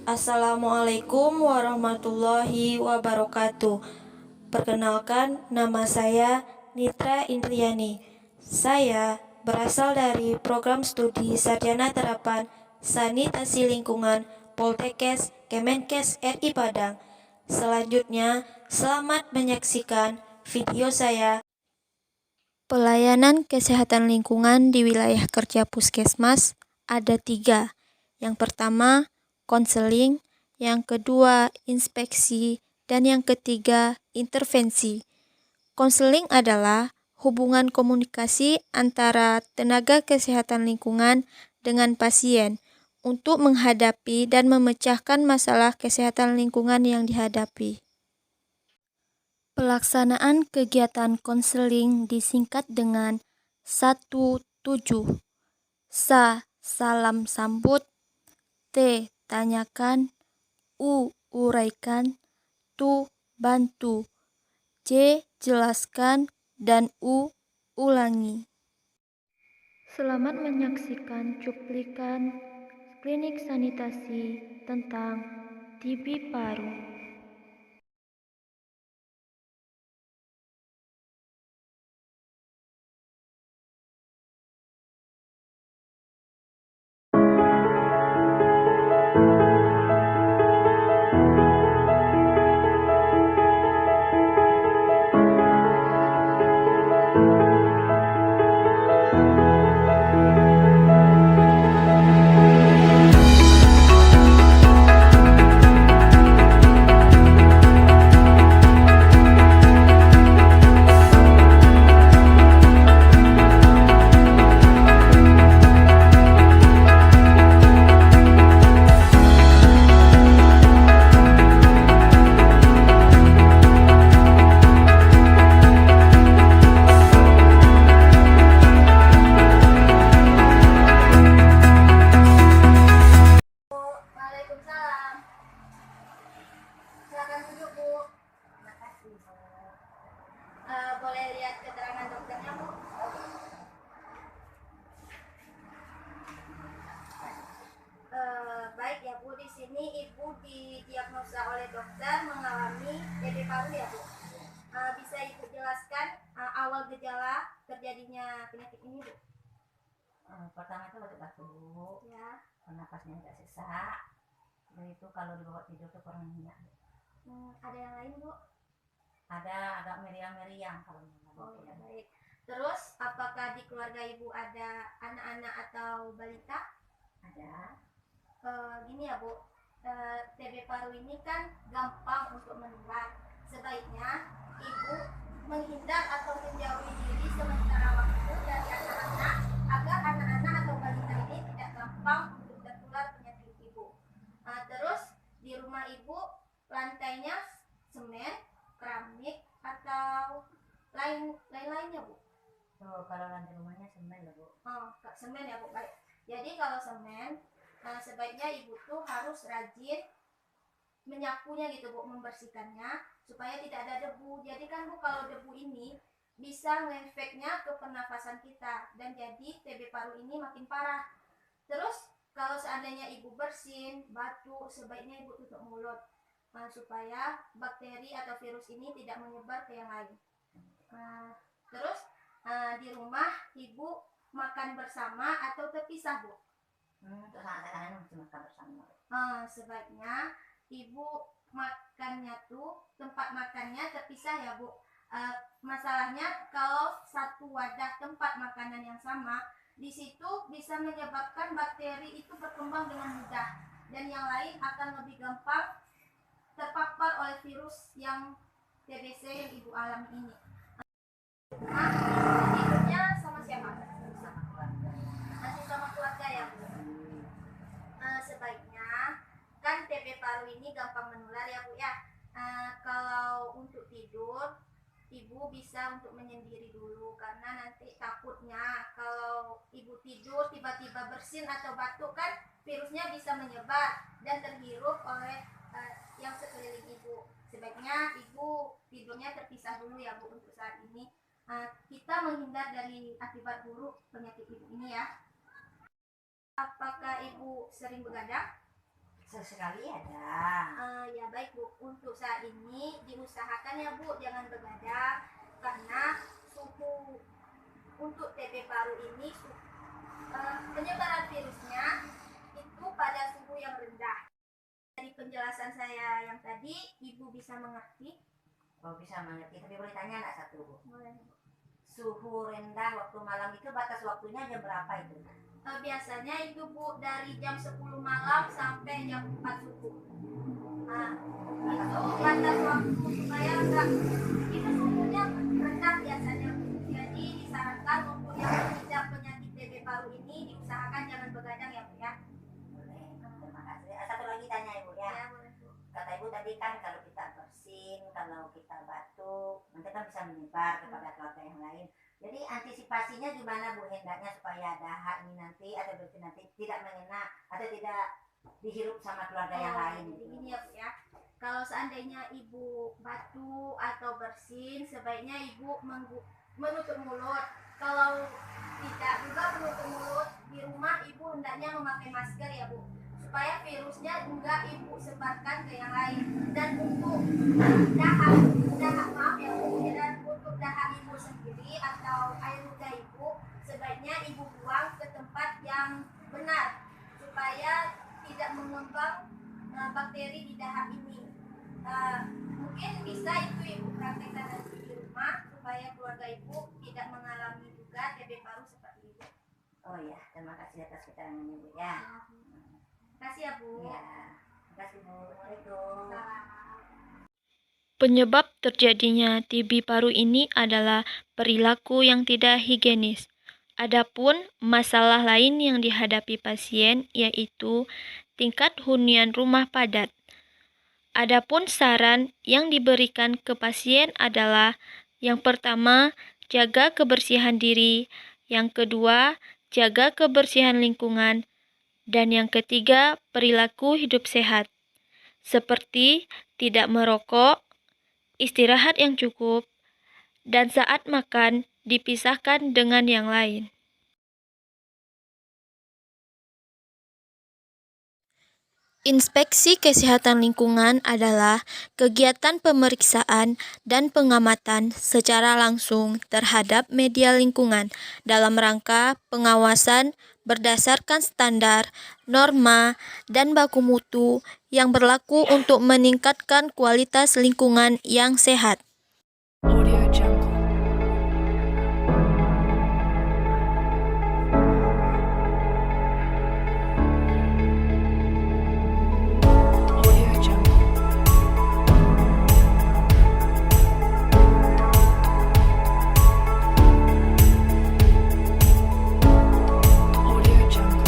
Assalamualaikum warahmatullahi wabarakatuh. Perkenalkan, nama saya Nitra Indriani. Saya berasal dari program studi Sarjana Terapan Sanitasi Lingkungan Poltekkes Kemenkes RI Padang. Selanjutnya, selamat menyaksikan video saya. Pelayanan kesehatan lingkungan di wilayah kerja Puskesmas ada 3. Yang pertama, konseling, yang kedua, inspeksi, dan yang ketiga, intervensi. Konseling adalah hubungan komunikasi antara tenaga kesehatan lingkungan dengan pasien untuk menghadapi dan memecahkan masalah kesehatan lingkungan yang dihadapi. Pelaksanaan kegiatan konseling disingkat dengan 17. Salam sambut. T. Tanyakan. U. Uraikan. Tu. Bantu. J. Jelaskan. Dan U. Ulangi. Selamat menyaksikan cuplikan klinik sanitasi tentang TB paru. Boleh lihat keterangan dokternya, Bu? Baik ya, Bu. Di sini Ibu didiagnosa oleh dokter mengalami TB paru ya, Bu. Bisa Ibu jelaskan awal gejala terjadinya penyakit ini, Bu? Pertama itu batuk-batuk, Ya. nafasnya agak sesak. Dan itu kalau dibawa tidur tuh kurang nyenyak. Ada yang lain, Bu? Ada agak meriang-meriang kalau Oh ya, baik. Terus apakah di keluarga Ibu ada anak-anak atau balita? Ada. Gini ya, Bu, TB paru ini kan gampang untuk menular. Sebaiknya Ibu menghindar atau menjauhi diri sementara waktu dari anak-anak agar anak-anak atau balita ini tidak gampang untuk tertular penyakit Ibu. Terus di rumah Ibu lantainya semen, keramik atau lain-lainnya, Bu? Kalau lantai rumahnya semen lah, Bu. Semen ya, Bu. Baik. Jadi kalau semen, sebaiknya Ibu tuh harus rajin menyapunya gitu, Bu, membersihkannya supaya tidak ada debu. Jadi kan, Bu, kalau debu ini bisa ngefeknya ke pernafasan kita dan jadi TB paru ini makin parah. Terus kalau seandainya Ibu bersin, batuk, sebaiknya Ibu tutup mulut supaya bakteri atau virus ini tidak menyebar ke yang lain. Terus di rumah Ibu makan bersama atau terpisah, Bu? Untuk anak-anak mesti makan bersama. Sebaiknya Ibu makannya tuh tempat makannya terpisah ya, Bu. Masalahnya kalau satu wadah tempat makanan yang sama, di situ bisa menyebabkan bakteri itu berkembang dengan mudah dan yang lain akan lebih gampang terpapar oleh virus yang TBC yang Ibu alami ini. Tidurnya sama siapa? Sama keluarga. Nanti sama keluarga ya, Bu. Sebaiknya kan TB paru ini gampang menular ya, Bu ya. Kalau untuk tidur Ibu bisa untuk menyendiri dulu karena nanti takutnya kalau Ibu tidur tiba-tiba bersin atau batuk kan virusnya bisa menyebar dan terhirup oleh yang sekeliling Ibu. Sebaiknya Ibu tidurnya terpisah dulu ya, Bu, untuk saat ini. Kita menghindar dari akibat buruk penyakit Ibu ini ya. Apakah Ibu sering begadang? Sesekali ada. Ya baik Bu, untuk saat ini diusahakan ya Bu jangan begadang karena suhu untuk TB paru ini penyebaran virusnya itu pada suhu yang rendah. Dari penjelasan saya yang tadi, Ibu bisa mengerti? Oh, bisa mengerti, tapi boleh tanya nggak satu Bu? Boleh Bu. Suhu rendah waktu malam itu batas waktunya jam berapa itu? Biasanya itu Bu dari jam 10 malam sampai jam 4 subuh. Itu batas waktu supaya enggak itu suhunya rendah biasanya Bu. Jadi disarankan untuk yang mengidap penyakit TB paru ini diusahakan jangan begadang ya Bu ya. Boleh, terima kasih. Satu lagi tanya Ibu ya. Ya boleh Bu. Kata Ibu tadi kan kalau kita bersin, kalau kita batuk, nanti kan bisa menyebar kepada keluarga yang lain. Jadi antisipasinya gimana Bu hendaknya supaya dahak ini nanti atau bersin nanti tidak mengena atau tidak dihirup sama keluarga yang lain? Jadi gini ya Bu ya. Kalau seandainya Ibu batuk atau bersin, sebaiknya Ibu menutup mulut. Kalau tidak juga menutup mulut, di rumah Ibu hendaknya memakai masker ya Bu, supaya virusnya enggak Ibu sebarkan ke yang lain. Dan untuk dahak maaf ya Bu, dan untuk dahak Ibu sendiri atau air ludah Ibu, sebaiknya Ibu buang ke tempat yang benar supaya tidak mengembang bakteri di dahak ini. Mungkin bisa itu Ibu praktekkan nanti di rumah supaya keluarga Ibu tidak mengalami juga TB paru seperti itu. Oh ya, terima kasih atas keterangannya Bu ya. Terima kasih ya Bu. Ya, terima kasih Bu. Assalamualaikum. Penyebab terjadinya TB paru ini adalah perilaku yang tidak higienis. Adapun masalah lain yang dihadapi pasien yaitu tingkat hunian rumah padat. Adapun saran yang diberikan ke pasien adalah yang pertama, jaga kebersihan diri, yang kedua, jaga kebersihan lingkungan, dan yang ketiga, perilaku hidup sehat. Seperti tidak merokok, istirahat yang cukup, dan saat makan dipisahkan dengan yang lain. Inspeksi kesehatan lingkungan adalah kegiatan pemeriksaan dan pengamatan secara langsung terhadap media lingkungan dalam rangka pengawasan berdasarkan standar, norma, dan baku mutu yang berlaku untuk meningkatkan kualitas lingkungan yang sehat. Audio Jungle. Audio Jungle. Audio Jungle.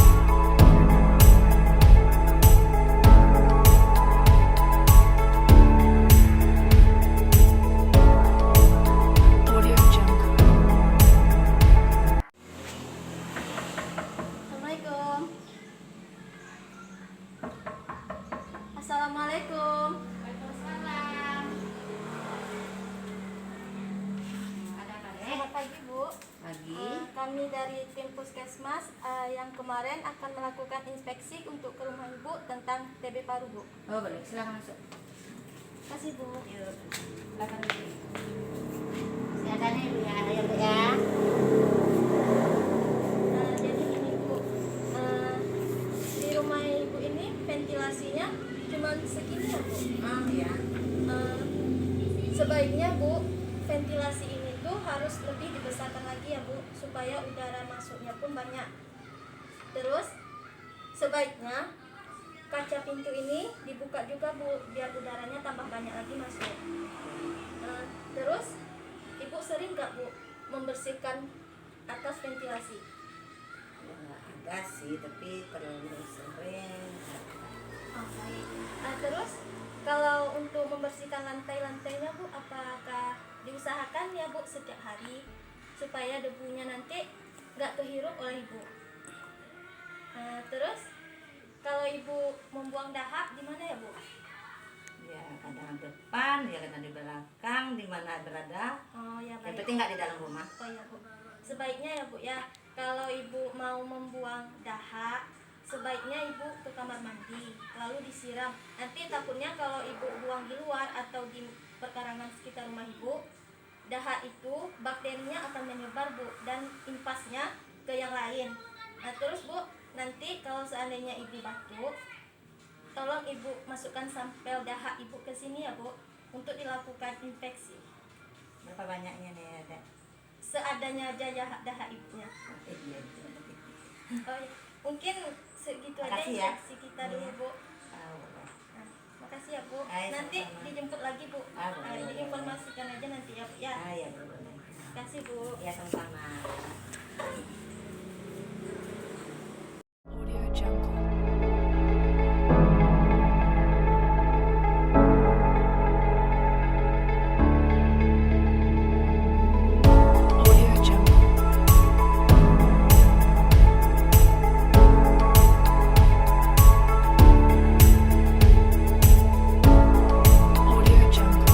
Audio Jungle. Assalamualaikum. Assalamualaikum. Waalaikumsalam. Ada apa deh? Selamat pagi Bu. Pagi. Kami dari tim Puskesmas yang kemarin akan melakukan inspeksi untuk ke rumah Ibu tentang TB paru Bu. Oh boleh, silakan masuk. Terima kasih Bu. Yuk, silakan Bu. Silakannya Bu ya, ayo Bu ya. Jadi ini Bu, di rumah Ibu ini ventilasinya cuma segini ya Bu. Oh ya. Sebaiknya Bu, ventilasi ini tuh harus lebih dibesarkan lagi ya Bu, supaya udara masuknya pun banyak. Terus sebaiknya kaca pintu ini dibuka juga Bu, biar udaranya tambah banyak lagi masuk. Terus Ibu sering nggak Bu membersihkan atas ventilasi? Ya, agak sih, tapi terlalu sering. Baik. Terus kalau untuk membersihkan lantai-lantainya Bu, apakah diusahakan ya Bu setiap hari supaya debunya nanti nggak kehirup oleh Ibu? Terus kalau Ibu membuang dahak di mana ya Bu? Ya kadang depan, ya kadang di belakang, di mana berada. Oh ya Yang baik. penting nggak di dalam rumah. Oh ya Bu. Sebaiknya ya Bu ya, kalau Ibu mau membuang dahak, sebaiknya ibu ke kamar mandi lalu disiram. Nanti takutnya kalau ibu buang di luar atau di perkarangan sekitar rumah ibu, dahak itu bakterinya akan menyebar bu, dan impasnya ke yang lain. Nah terus bu, nanti kalau seandainya ibu batuk, tolong ibu masukkan sampel dahak ibu ke sini ya bu, untuk dilakukan infeksi. Berapa banyaknya nih ada? Seadanya aja dahak ibunya. Oh, iya. Mungkin segitu aja Makasih ya. infeksi kita dulu bu. Nah, makasih ya bu. Ayo, Nanti sama-sama. dijemput lagi bu. Boleh. Diinformasikan aja nanti ya bu ya. Ya boleh. Kasih bu. Ya sama-sama. Audio Jungle. Audio Jungle. Audio Jungle.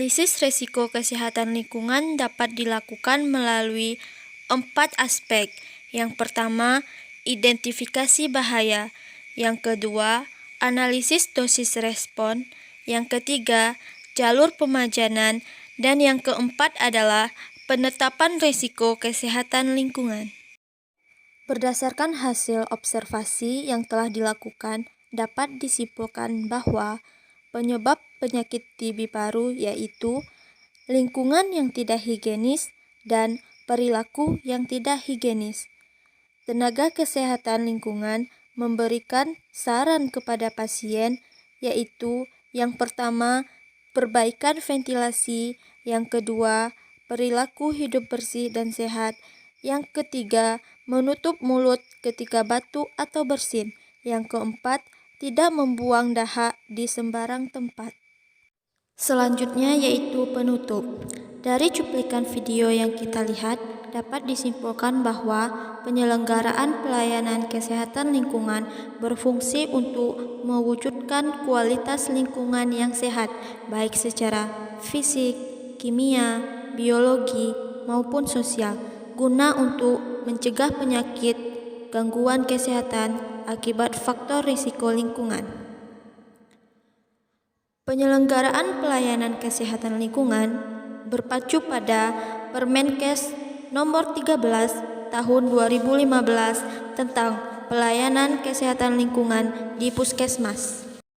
Analisis risiko kesehatan lingkungan dapat dilakukan melalui 4 aspek. Yang pertama, identifikasi bahaya. Yang kedua, analisis dosis respon. Yang ketiga, jalur pemajanan. Dan yang keempat adalah penetapan risiko kesehatan lingkungan. Berdasarkan hasil observasi yang telah dilakukan, dapat disimpulkan bahwa penyebab penyakit TB paru yaitu lingkungan yang tidak higienis dan perilaku yang tidak higienis. Tenaga kesehatan lingkungan memberikan saran kepada pasien yaitu yang pertama, perbaikan ventilasi, yang kedua, perilaku hidup bersih dan sehat, yang ketiga, menutup mulut ketika batuk atau bersin, yang keempat, tidak membuang dahak di sembarang tempat. Selanjutnya yaitu penutup. Dari cuplikan video yang kita lihat, dapat disimpulkan bahwa penyelenggaraan pelayanan kesehatan lingkungan berfungsi untuk mewujudkan kualitas lingkungan yang sehat, baik secara fisik, kimia, biologi, maupun sosial, guna untuk mencegah penyakit, gangguan kesehatan akibat faktor risiko lingkungan. Penyelenggaraan pelayanan kesehatan lingkungan berpacu pada Permenkes Nomor 13 Tahun 2015 tentang pelayanan kesehatan lingkungan di Puskesmas.